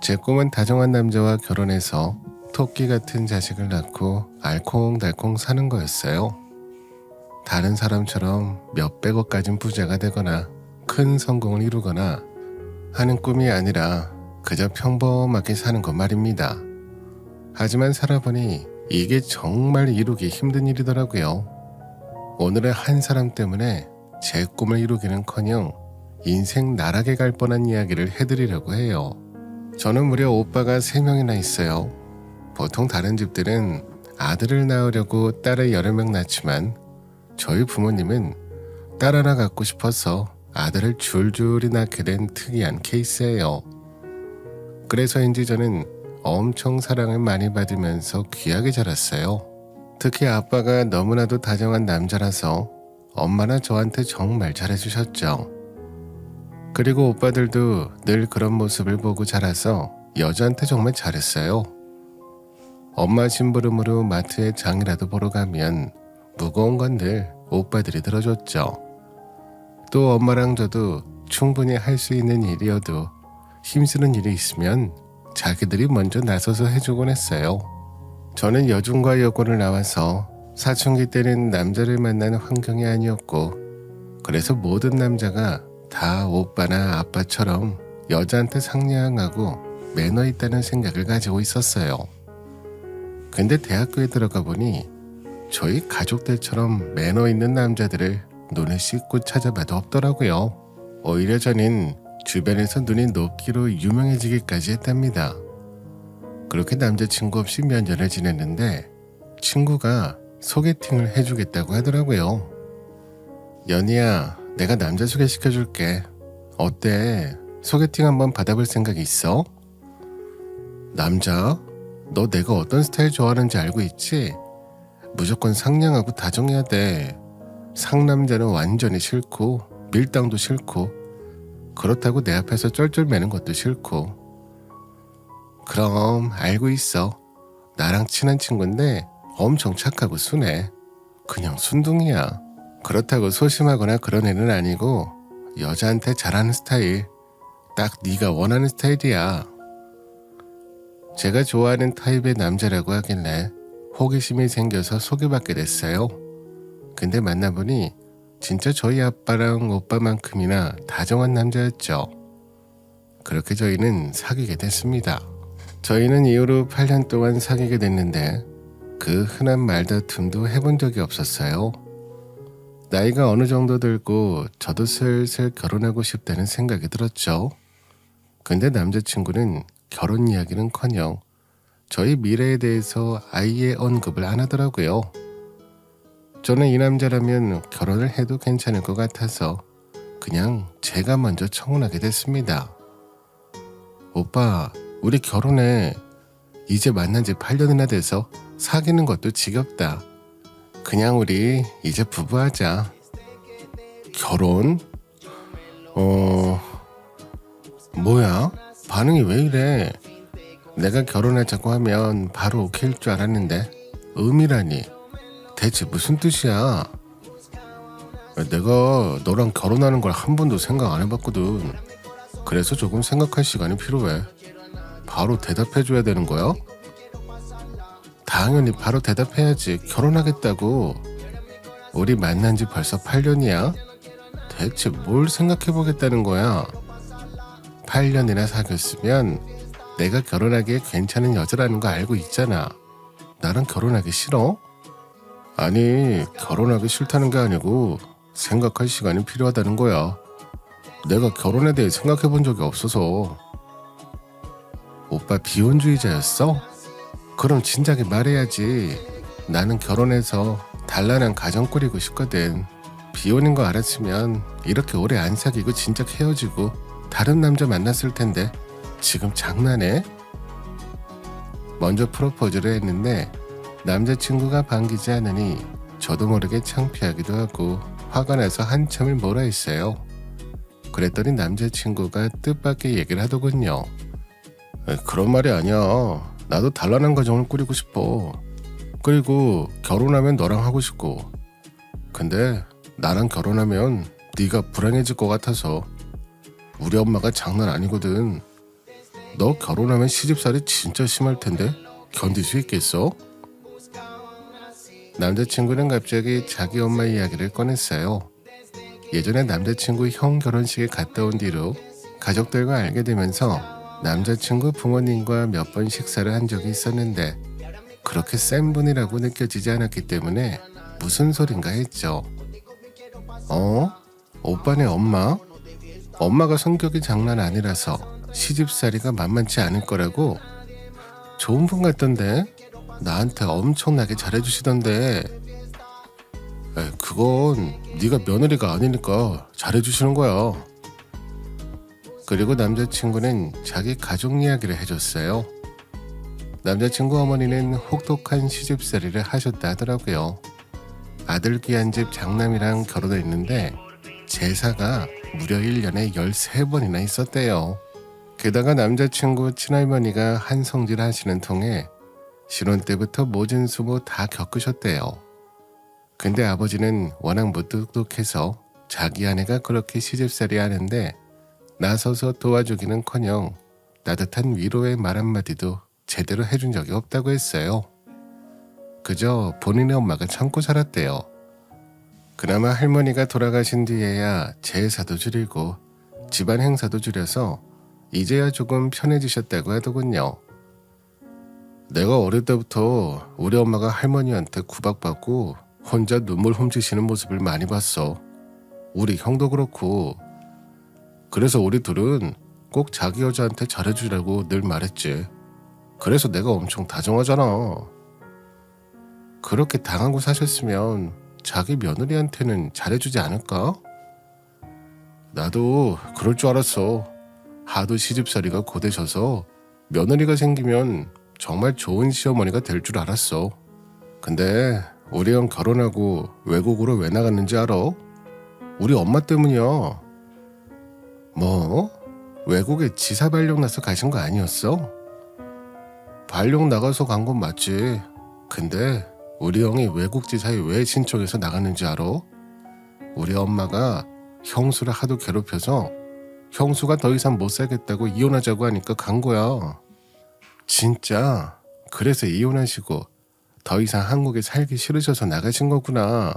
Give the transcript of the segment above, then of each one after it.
제 꿈은 다정한 남자와 결혼해서 토끼 같은 자식을 낳고 알콩달콩 사는 거였어요. 다른 사람처럼 몇백억 가진 부자가 되거나 큰 성공을 이루거나 하는 꿈이 아니라 그저 평범하게 사는 것 말입니다. 하지만 살아보니 이게 정말 이루기 힘든 일이더라고요. 오늘의 한 사람 때문에 제 꿈을 이루기는커녕 인생 나락에 갈 뻔한 이야기를 해드리려고 해요. 저는 무려 오빠가 3명이나 있어요. 보통 다른 집들은 아들을 낳으려고 딸을 여러 명 낳지만 저희 부모님은 딸 하나 갖고 싶어서 아들을 줄줄이 낳게 된 특이한 케이스예요. 그래서인지 저는 엄청 사랑을 많이 받으면서 귀하게 자랐어요. 특히 아빠가 너무나도 다정한 남자라서 엄마나 저한테 정말 잘해주셨죠. 그리고 오빠들도 늘 그런 모습을 보고 자라서 여자한테 정말 잘했어요. 엄마 심부름으로 마트에 장이라도 보러 가면 무거운 건 늘 오빠들이 들어줬죠. 또 엄마랑 저도 충분히 할 수 있는 일이어도 힘쓰는 일이 있으면 자기들이 먼저 나서서 해주곤 했어요. 저는 여중과 여고를 나와서 사춘기 때는 남자를 만나는 환경이 아니었고, 그래서 모든 남자가 다 오빠나 아빠처럼 여자한테 상냥하고 매너 있다는 생각을 가지고 있었어요. 근데 대학교에 들어가 보니 저희 가족들처럼 매너 있는 남자들을 눈에 씻고 찾아봐도 없더라고요. 오히려 저는 주변에서 눈이 높기로 유명해지기까지 했답니다. 그렇게 남자친구 없이 몇 년을 지냈는데 친구가 소개팅을 해주겠다고 하더라고요. 연희야, 내가 남자 소개시켜줄게. 어때? 소개팅 한번 받아볼 생각 있어? 남자? 너 내가 어떤 스타일 좋아하는지 알고 있지? 무조건 상냥하고 다정해야 돼. 상남자는 완전히 싫고 밀당도 싫고 그렇다고 내 앞에서 쩔쩔매는 것도 싫고. 그럼 알고 있어. 나랑 친한 친구인데 엄청 착하고 순해. 그냥 순둥이야. 그렇다고 소심하거나 그런 애는 아니고 여자한테 잘하는 스타일. 딱 네가 원하는 스타일이야. 제가 좋아하는 타입의 남자라고 하길래 호기심이 생겨서 소개받게 됐어요. 근데 만나보니 진짜 저희 아빠랑 오빠만큼이나 다정한 남자였죠. 그렇게 저희는 사귀게 됐습니다. 저희는 이후로 8년 동안 사귀게 됐는데 그 흔한 말다툼도 해본 적이 없었어요. 나이가 어느 정도 들고 저도 슬슬 결혼하고 싶다는 생각이 들었죠. 근데 남자친구는 결혼 이야기는커녕 저희 미래에 대해서 아예 언급을 안 하더라고요. 저는 이 남자라면 결혼을 해도 괜찮을 것 같아서 그냥 제가 먼저 청혼하게 됐습니다. 오빠, 우리 결혼해. 이제 만난 지 8년이나 돼서 사귀는 것도 지겹다. 그냥 우리 이제 부부하자. 결혼? 뭐야? 반응이 왜 이래? 내가 결혼하자고 하면 바로 오케이일 줄 알았는데 음이라니. 대체 무슨 뜻이야? 내가 너랑 결혼하는 걸 한 번도 생각 안 해봤거든. 그래서 조금 생각할 시간이 필요해. 바로 대답해줘야 되는 거야? 당연히 바로 대답해야지. 결혼하겠다고. 우리 만난 지 벌써 8년이야? 대체 뭘 생각해보겠다는 거야? 8년이나 사귀었으면 내가 결혼하기에 괜찮은 여자라는 거 알고 있잖아. 나랑 결혼하기 싫어? 아니, 결혼하기 싫다는 게 아니고 생각할 시간이 필요하다는 거야. 내가 결혼에 대해 생각해 본 적이 없어서. 오빠 비혼주의자였어? 그럼 진작에 말해야지. 나는 결혼해서 단란한 가정 꾸리고 싶거든. 비혼인 거 알았으면 이렇게 오래 안 사귀고 진작 헤어지고 다른 남자 만났을 텐데 지금 장난해? 먼저 프로포즈를 했는데 남자친구가 반기지 않으니 저도 모르게 창피하기도 하고 화가 나서 한참을 뭐라 했어요. 그랬더니 남자친구가 뜻밖의 얘기를 하더군요. 그런 말이 아니야. 나도 단란한 가정을 꾸리고 싶어. 그리고 결혼하면 너랑 하고 싶고. 근데 나랑 결혼하면 네가 불행해질 것 같아서. 우리 엄마가 장난 아니거든. 너 결혼하면 시집살이 진짜 심할 텐데 견딜 수 있겠어? 남자친구는 갑자기 자기 엄마 이야기를 꺼냈어요. 예전에 남자친구 형 결혼식에 갔다 온 뒤로 가족들과 알게 되면서 남자친구 부모님과 몇 번 식사를 한 적이 있었는데 그렇게 센 분이라고 느껴지지 않았기 때문에 무슨 소린가 했죠. 오빠네 엄마? 엄마가 성격이 장난 아니라서 시집살이가 만만치 않을 거라고? 좋은 분 같던데? 나한테 엄청나게 잘해주시던데. 그건 네가 며느리가 아니니까 잘해주시는 거야. 그리고 남자친구는 자기 가족 이야기를 해줬어요. 남자친구 어머니는 혹독한 시집살이를 하셨다 하더라고요. 아들 귀한 집 장남이랑 결혼했는데 제사가 무려 1년에 13번이나 있었대요. 게다가 남자친구 친할머니가 한성질 하시는 통에 신혼 때부터 모진 수모 다 겪으셨대요. 근데 아버지는 워낙 무뚝뚝해서 자기 아내가 그렇게 시집살이 하는데 나서서 도와주기는커녕 따뜻한 위로의 말 한마디도 제대로 해준 적이 없다고 했어요. 그저 본인의 엄마가 참고 살았대요. 그나마 할머니가 돌아가신 뒤에야 제사도 줄이고 집안 행사도 줄여서 이제야 조금 편해지셨다고 하더군요. 내가 어릴 때부터 우리 엄마가 할머니한테 구박받고 혼자 눈물 훔치시는 모습을 많이 봤어. 우리 형도 그렇고. 그래서 우리 둘은 꼭 자기 여자한테 잘해주라고 늘 말했지. 그래서 내가 엄청 다정하잖아. 그렇게 당하고 사셨으면 자기 며느리한테는 잘해주지 않을까? 나도 그럴 줄 알았어. 하도 시집살이가 고되셔서 며느리가 생기면 정말 좋은 시어머니가 될 줄 알았어. 근데 우리 형 결혼하고 외국으로 왜 나갔는지 알아? 우리 엄마 때문이야. 뭐? 외국에 지사 발령 나서 가신 거 아니었어? 발령 나가서 간 건 맞지. 근데 우리 형이 외국 지사에 왜 신청해서 나갔는지 알아? 우리 엄마가 형수를 하도 괴롭혀서 형수가 더 이상 못 살겠다고 이혼하자고 하니까 간 거야. 진짜 그래서 이혼하시고 더 이상 한국에 살기 싫으셔서 나가신 거구나.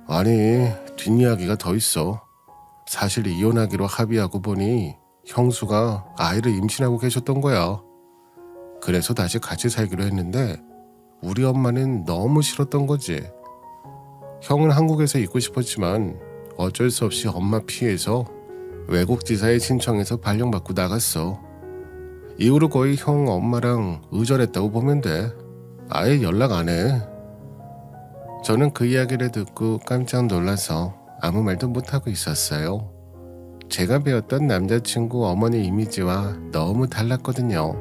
아니, 뒷이야기가 더 있어. 사실 이혼하기로 합의하고 보니 형수가 아이를 임신하고 계셨던 거야. 그래서 다시 같이 살기로 했는데 우리 엄마는 너무 싫었던 거지. 형은 한국에서 있고 싶었지만 어쩔 수 없이 엄마 피해서 외국 지사에 신청해서 발령받고 나갔어. 이후로 거의 형 엄마랑 의절했다고 보면 돼. 아예 연락 안 해. 저는 그 이야기를 듣고 깜짝 놀라서 아무 말도 못하고 있었어요. 제가 배웠던 남자친구 어머니 이미지와 너무 달랐거든요.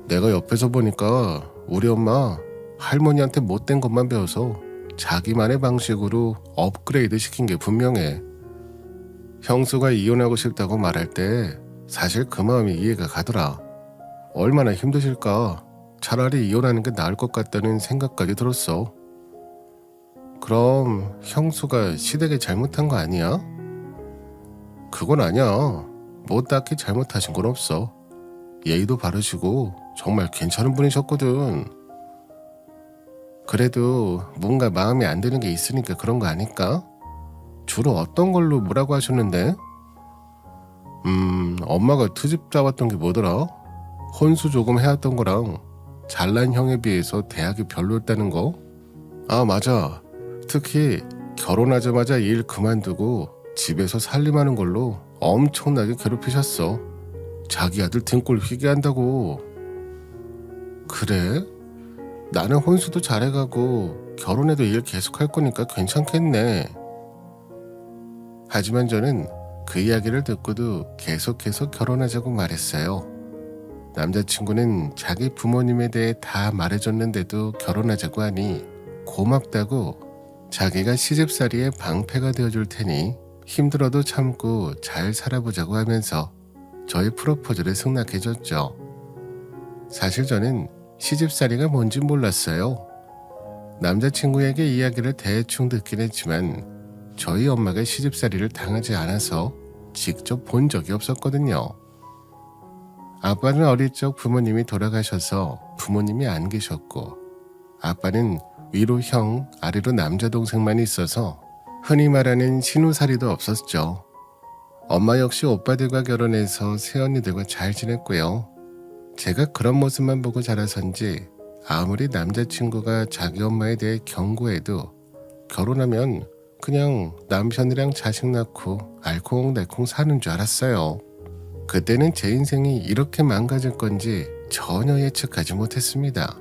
내가 옆에서 보니까 우리 엄마 할머니한테 못된 것만 배워서 자기만의 방식으로 업그레이드 시킨 게 분명해. 형수가 이혼하고 싶다고 말할 때 사실 그 마음이 이해가 가더라. 얼마나 힘드실까. 차라리 이혼하는 게 나을 것 같다는 생각까지 들었어. 그럼 형수가 시댁에 잘못한 거 아니야? 그건 아니야. 뭐 딱히 잘못하신 건 없어. 예의도 바르시고 정말 괜찮은 분이셨거든. 그래도 뭔가 마음에 안 드는 게 있으니까 그런 거 아닐까? 주로 어떤 걸로 뭐라고 하셨는데? 엄마가 트집 잡았던 게 뭐더라? 혼수 조금 해왔던 거랑 잘난 형에 비해서 대학이 별로였다는 거? 아, 맞아. 특히 결혼하자마자 일 그만두고 집에서 살림하는 걸로 엄청나게 괴롭히셨어. 자기 아들 등골 휘게 한다고. 그래? 나는 혼수도 잘해가고 결혼해도 일 계속할 거니까 괜찮겠네. 하지만 저는 그 이야기를 듣고도 계속해서 결혼하자고 말했어요. 남자친구는 자기 부모님에 대해 다 말해줬는데도 결혼하자고 하니 고맙다고 자기가 시집살이의 방패가 되어줄 테니 힘들어도 참고 잘 살아보자고 하면서 저의 프로포즈를 승낙해줬죠. 사실 저는 시집살이가 뭔지 몰랐어요. 남자친구에게 이야기를 대충 듣긴 했지만 저희 엄마가 시집살이를 당하지 않아서 직접 본 적이 없었거든요. 아빠는 어릴 적 부모님이 돌아가셔서 부모님이 안 계셨고, 아빠는 위로 형, 아래로 남자 동생만 있어서 흔히 말하는 신우살이도 없었죠. 엄마 역시 오빠들과 결혼해서 새언니들과 잘 지냈고요. 제가 그런 모습만 보고 자라선지 아무리 남자친구가 자기 엄마에 대해 경고해도 결혼하면 그냥 남편이랑 자식 낳고 알콩달콩 사는 줄 알았어요. 그때는 제 인생이 이렇게 망가질 건지 전혀 예측하지 못했습니다.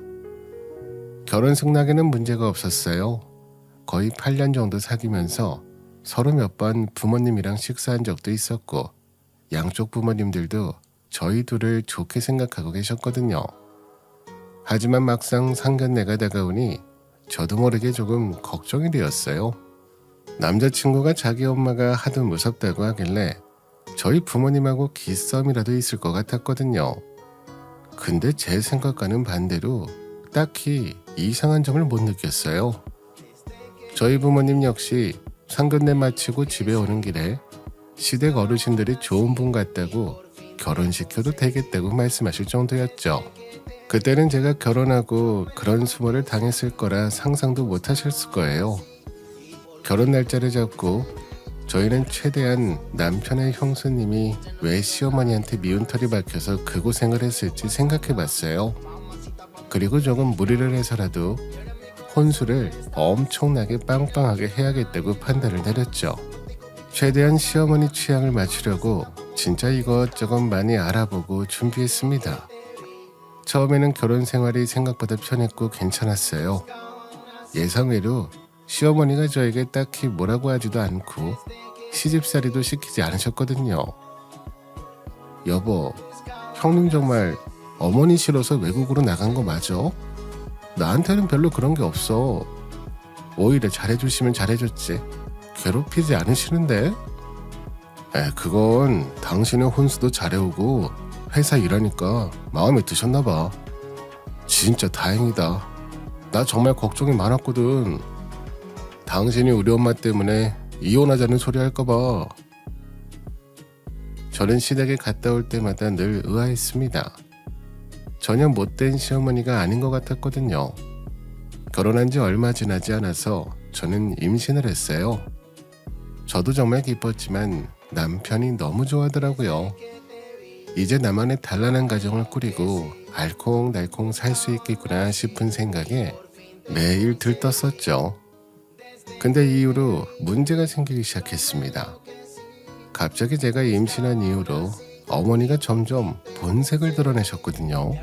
결혼 승낙에는 문제가 없었어요. 거의 8년 정도 사귀면서 서로 몇 번 부모님이랑 식사한 적도 있었고, 양쪽 부모님들도 저희 둘을 좋게 생각하고 계셨거든요. 하지만 막상 상견례가 다가오니 저도 모르게 조금 걱정이 되었어요. 남자친구가 자기 엄마가 하도 무섭다고 하길래 저희 부모님하고 기싸움이라도 있을 것 같았거든요. 근데 제 생각과는 반대로 딱히 이상한 점을 못 느꼈어요. 저희 부모님 역시 상견례 마치고 집에 오는 길에 시댁 어르신들이 좋은 분 같다고 결혼시켜도 되겠다고 말씀하실 정도였죠. 그때는 제가 결혼하고 그런 수모를 당했을 거라 상상도 못 하셨을 거예요. 결혼 날짜를 잡고 저희는 최대한 남편의 형수님이 왜 시어머니한테 미운 털이 박혀서 그 고생을 했을지 생각해 봤어요. 그리고 조금 무리를 해서라도 혼수를 엄청나게 빵빵하게 해야겠다고 판단을 내렸죠. 최대한 시어머니 취향을 맞추려고 진짜 이것저것 많이 알아보고 준비했습니다. 처음에는 결혼 생활이 생각보다 편했고 괜찮았어요. 예상외로 시어머니가 저에게 딱히 뭐라고 하지도 않고 시집살이도 시키지 않으셨거든요. 여보, 형님 정말 어머니 싫어서 외국으로 나간 거 맞아? 나한테는 별로 그런 게 없어. 오히려 잘해주시면 잘해줬지. 괴롭히지 않으시는데? 그건 당신의 혼수도 잘해오고 회사 일하니까 마음에 드셨나 봐. 진짜 다행이다. 나 정말 걱정이 많았거든. 당신이 우리 엄마 때문에 이혼하자는 소리 할까 봐. 저는 시댁에 갔다 올 때마다 늘 의아했습니다. 전혀 못된 시어머니가 아닌 것 같았거든요. 결혼한 지 얼마 지나지 않아서 저는 임신을 했어요. 저도 정말 기뻤지만 남편이 너무 좋아하더라고요. 이제 나만의 단란한 가정을 꾸리고 알콩달콩 살 수 있겠구나 싶은 생각에 매일 들떴었죠. 근데 이후로 문제가 생기기 시작했습니다. 갑자기 제가 임신한 이후로 어머니가 점점 본색을 드러내셨거든요.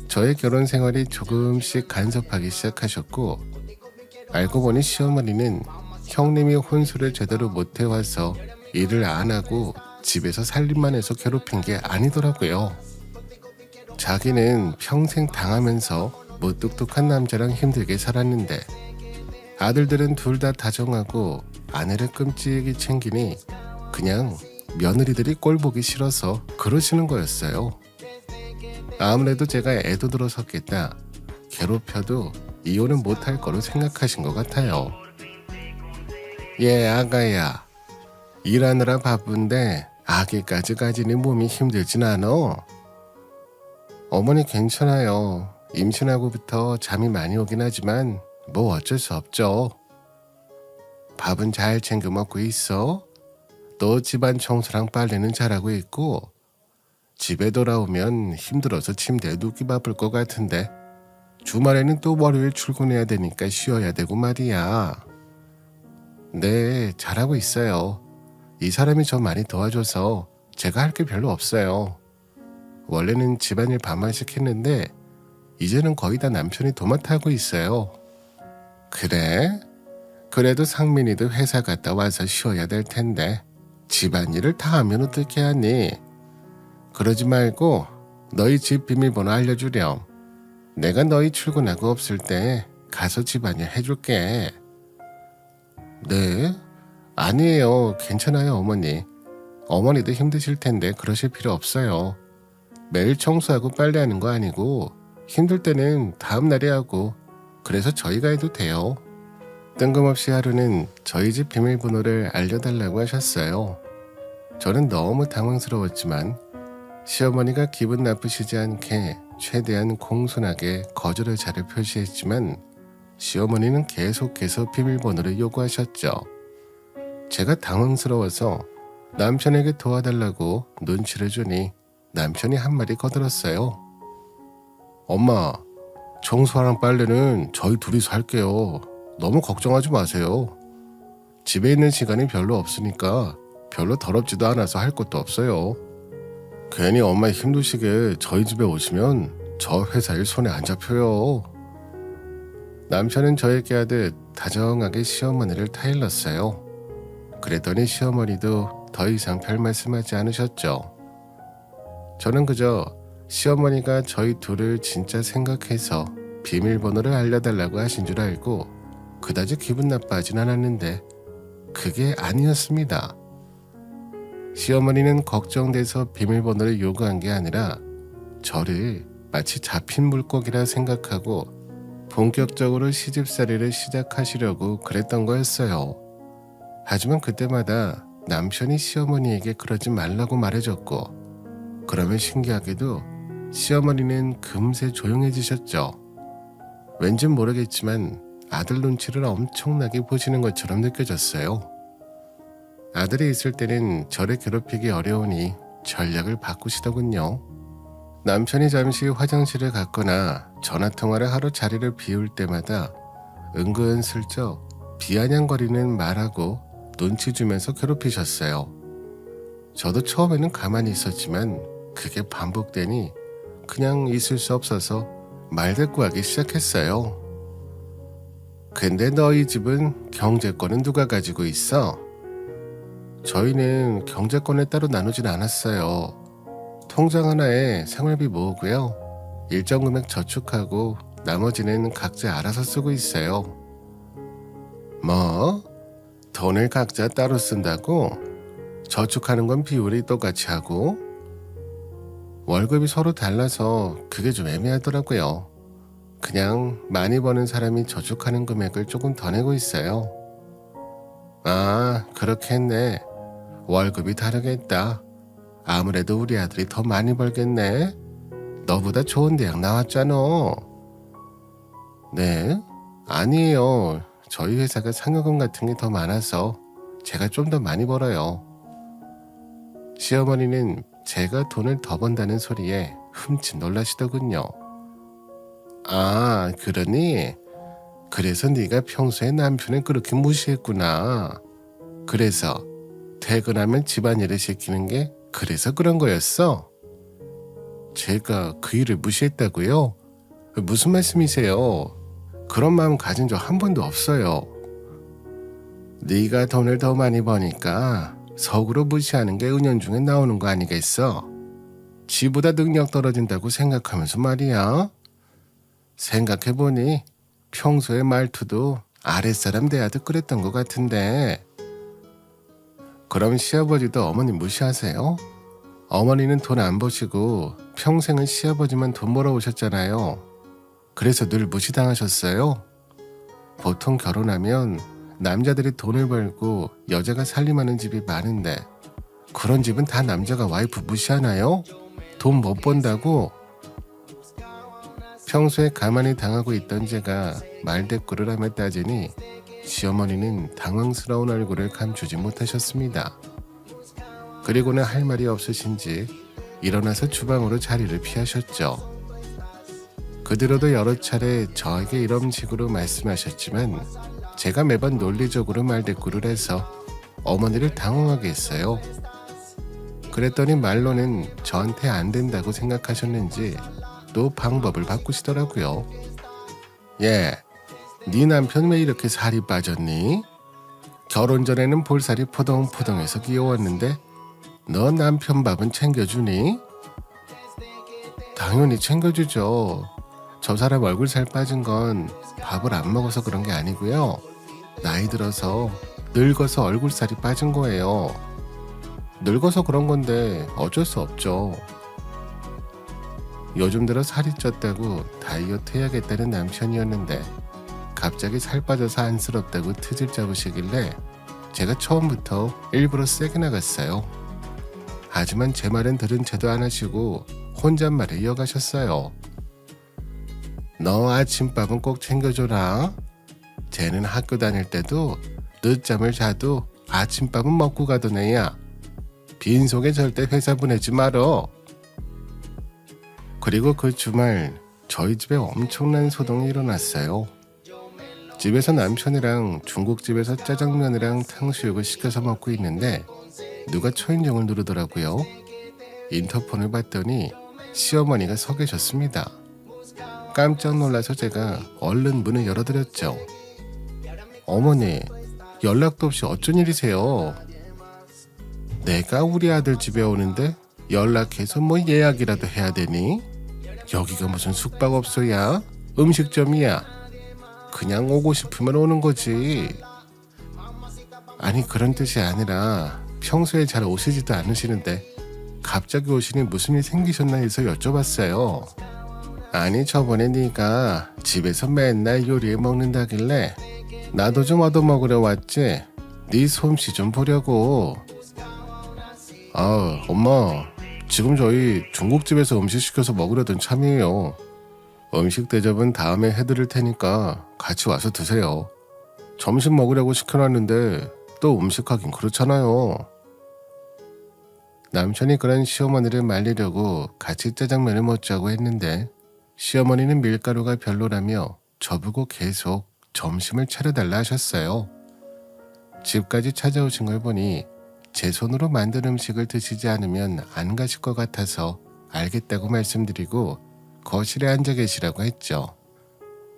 저의 결혼 생활이 조금씩 간섭하기 시작하셨고, 알고 보니 시어머니는 형님이 혼수를 제대로 못 해와서 일을 안 하고 집에서 살림만 해서 괴롭힌 게 아니더라고요. 자기는 평생 당하면서 무뚝뚝한 남자랑 힘들게 살았는데 아들들은 둘 다 다정하고 아내를 끔찍이 챙기니 그냥 며느리들이 꼴 보기 싫어서 그러시는 거였어요. 아무래도 제가 애도 들어섰겠다. 괴롭혀도 이혼은 못할 거로 생각하신 것 같아요. 아가야. 일하느라 바쁜데 아기까지 가지니 몸이 힘들진 않아. 어머니 괜찮아요. 임신하고부터 잠이 많이 오긴 하지만 뭐 어쩔 수 없죠. 밥은 잘 챙겨 먹고 있어. 또 집안 청소랑 빨래는 잘하고 있고, 집에 돌아오면 힘들어서 침대에 눕기 바쁠 것 같은데 주말에는 또 월요일 출근해야 되니까 쉬어야 되고 말이야. 네, 잘하고 있어요. 이 사람이 저 많이 도와줘서 제가 할 게 별로 없어요. 원래는 집안일 반만 시켰는데 이제는 거의 다 남편이 도맡아 하고 있어요. 그래? 그래도 상민이도 회사 갔다 와서 쉬어야 될 텐데 집안일을 다 하면 어떻게 하니? 그러지 말고 너희 집 비밀번호 알려주렴. 내가 너희 출근하고 없을 때 가서 집안일 해줄게. 네? 아니에요. 괜찮아요, 어머니. 어머니도 힘드실 텐데 그러실 필요 없어요. 매일 청소하고 빨래하는 거 아니고 힘들 때는 다음 날에 하고 그래서 저희가 해도 돼요. 뜬금없이 하루는 저희 집 비밀번호를 알려달라고 하셨어요. 저는 너무 당황스러웠지만 시어머니가 기분 나쁘시지 않게 최대한 공손하게 거절 의사를 표시했지만 시어머니는 계속해서 비밀번호를 요구하셨죠. 제가 당황스러워서 남편에게 도와달라고 눈치를 주니 남편이 한마디 거들었어요. 엄마, 청소랑 빨래는 저희 둘이서 할게요. 너무 걱정하지 마세요. 집에 있는 시간이 별로 없으니까 별로 더럽지도 않아서 할 것도 없어요. 괜히 엄마 힘드시게 저희 집에 오시면 저 회사 일 손에 안 잡혀요. 남편은 저에게 하듯 다정하게 시어머니를 타일렀어요. 그랬더니 시어머니도 더 이상 별 말씀하지 않으셨죠. 저는 그저 시어머니가 저희 둘을 진짜 생각해서 비밀번호를 알려달라고 하신 줄 알고 그다지 기분 나빠하진 않았는데 그게 아니었습니다. 시어머니는 걱정돼서 비밀번호를 요구한 게 아니라 저를 마치 잡힌 물고기라 생각하고 본격적으로 시집살이를 시작하시려고 그랬던 거였어요. 하지만 그때마다 남편이 시어머니에게 그러지 말라고 말해줬고 그러면 신기하게도 시어머니는 금세 조용해지셨죠. 왠진 모르겠지만 아들 눈치를 엄청나게 보시는 것처럼 느껴졌어요. 아들이 있을 때는 저를 괴롭히기 어려우니 전략을 바꾸시더군요. 남편이 잠시 화장실을 갔거나 전화통화를 하러 자리를 비울 때마다 은근슬쩍 비아냥거리는 말하고 눈치 주면서 괴롭히셨어요. 저도 처음에는 가만히 있었지만 그게 반복되니 그냥 있을 수 없어서 말대꾸하기 시작했어요. 근데 너희 집은 경제권은 누가 가지고 있어? 저희는 경제권을 따로 나누진 않았어요. 통장 하나에 생활비 모으고요. 일정 금액 저축하고 나머지는 각자 알아서 쓰고 있어요. 뭐? 돈을 각자 따로 쓴다고? 저축하는 건 비율이 똑같이 하고? 월급이 서로 달라서 그게 좀 애매하더라고요. 그냥 많이 버는 사람이 저축하는 금액을 조금 더 내고 있어요. 아, 그렇게 했네. 월급이 다르겠다. 아무래도 우리 아들이 더 많이 벌겠네. 너보다 좋은 대학 나왔잖아. 네? 아니에요. 저희 회사가 상여금 같은 게 더 많아서 제가 좀 더 많이 벌어요. 시어머니는 제가 돈을 더 번다는 소리에 흠칫 놀라시더군요. 아, 그러니? 그래서 네가 평소에 남편을 그렇게 무시했구나. 그래서 퇴근하면 집안일을 시키는 게 그래서 그런 거였어? 제가 그 일을 무시했다고요? 무슨 말씀이세요? 그런 마음 가진 적 한 번도 없어요. 네가 돈을 더 많이 버니까 속으로 무시하는 게 은연중에 나오는 거 아니겠어? 지보다 능력 떨어진다고 생각하면서 말이야. 생각해보니 평소에 말투도 아랫사람 대하듯 그랬던 것 같은데. 그럼 시아버지도 어머니 무시하세요? 어머니는 돈 안 버시고 평생은 시아버지만 돈 벌어오셨잖아요. 그래서 늘 무시당하셨어요? 보통 결혼하면 남자들이 돈을 벌고 여자가 살림하는 집이 많은데 그런 집은 다 남자가 와이프 무시하나요? 돈 못 번다고? 평소에 가만히 당하고 있던 제가 말대꾸를 하며 따지니 시어머니는 당황스러운 얼굴을 감추지 못하셨습니다. 그리고는 할 말이 없으신지 일어나서 주방으로 자리를 피하셨죠. 그 뒤로도 여러 차례 저에게 이런 식으로 말씀하셨지만 제가 매번 논리적으로 말대꾸를 해서 어머니를 당황하게 했어요. 그랬더니 말로는 저한테 안 된다고 생각하셨는지 또 방법을 바꾸시더라고요. 예, 네 남편 왜 이렇게 살이 빠졌니? 결혼 전에는 볼살이 포동포동해서 귀여웠는데 너 남편 밥은 챙겨주니? 당연히 챙겨주죠. 저 사람 얼굴 살 빠진 건 밥을 안 먹어서 그런 게 아니고요. 나이 들어서 늙어서 얼굴 살이 빠진 거예요. 늙어서 그런 건데 어쩔 수 없죠. 요즘 들어 살이 쪘다고 다이어트 해야겠다는 남편이었는데 갑자기 살 빠져서 안쓰럽다고 트집 잡으시길래 제가 처음부터 일부러 세게 나갔어요. 하지만 제 말은 들은 채도 안 하시고 혼잣말에 이어가셨어요. 너 아침밥은 꼭 챙겨줘라. 쟤는 학교 다닐 때도 늦잠을 자도 아침밥은 먹고 가던 애야. 빈속에 절대 회사 보내지 말어. 그리고 그 주말 저희 집에 엄청난 소동이 일어났어요. 집에서 남편이랑 중국집에서 짜장면이랑 탕수육을 시켜서 먹고 있는데 누가 초인종을 누르더라고요. 인터폰을 봤더니 시어머니가 서 계셨습니다. 깜짝 놀라서 제가 얼른 문을 열어드렸죠. 어머니, 연락도 없이 어쩐 일이세요? 내가 우리 아들 집에 오는데 연락해서 뭐 예약이라도 해야 되니? 여기가 무슨 숙박업소야? 음식점이야? 그냥 오고 싶으면 오는 거지. 아니 그런 뜻이 아니라 평소에 잘 오시지도 않으시는데 갑자기 오시니 무슨 일 생기셨나 해서 여쭤봤어요. 아니 저번에 네가 집에서 맨날 요리해 먹는다길래 나도 좀 얻어먹으러 왔지. 네 솜씨 좀 보려고. 아 엄마, 지금 저희 중국집에서 음식 시켜서 먹으려던 참이에요. 음식 대접은 다음에 해드릴 테니까 같이 와서 드세요. 점심 먹으려고 시켜놨는데 또 음식하긴 그렇잖아요. 남편이 그런 시어머니를 말리려고 같이 짜장면을 먹자고 했는데 시어머니는 밀가루가 별로라며 저보고 계속 점심을 차려달라 하셨어요. 집까지 찾아오신 걸 보니 제 손으로 만든 음식을 드시지 않으면 안 가실 것 같아서 알겠다고 말씀드리고 거실에 앉아 계시라고 했죠.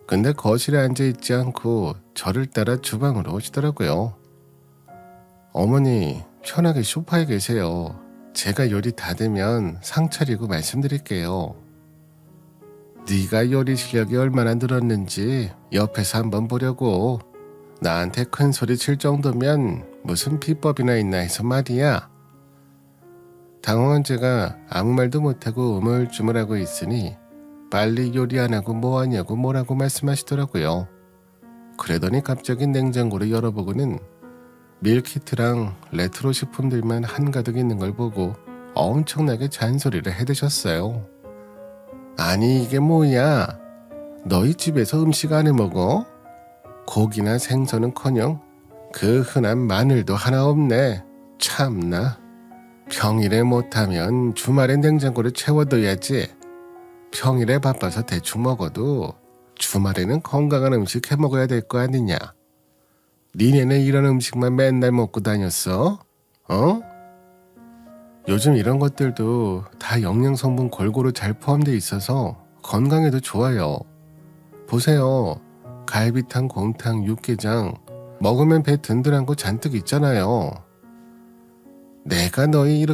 근데 거실에 앉아 있지 않고 저를 따라 주방으로 오시더라고요. 어머니, 편하게 소파에 계세요. 제가 요리 다 되면 상 차리고 말씀드릴게요. 네가 요리 실력이 얼마나 늘었는지 옆에서 한번 보려고. 나한테 큰 소리 칠 정도면 무슨 비법이나 있나 해서 말이야. 당황한 제가 아무 말도 못하고 우물쭈물하고 있으니 빨리 요리 안 하고 뭐하냐고 뭐라고 말씀하시더라고요. 그러더니 갑자기 냉장고를 열어보고는 밀키트랑 레트로 식품들만 한가득 있는 걸 보고 엄청나게 잔소리를 해대셨어요. 아니 이게 뭐야? 너희 집에서 음식 안 해먹어? 고기나 생선은커녕 그 흔한 마늘도 하나 없네. 참나. 평일에 못하면 주말에 냉장고를 채워둬야지. 평일에 바빠서 대충 먹어도 주말에는 건강한 음식 해먹어야 될 거 아니냐. 니네는 이런 음식만 맨날 먹고 다녔어? 어? 요즘 이런 것들도 다 영양성분 골고루 잘 포함되어 있어서 건강에도 좋아요. 보세요. 갈비탕, 곰탕, 육개장 먹으면 배 든든한 거 잔뜩 있잖아요. 내가 너희 이렇게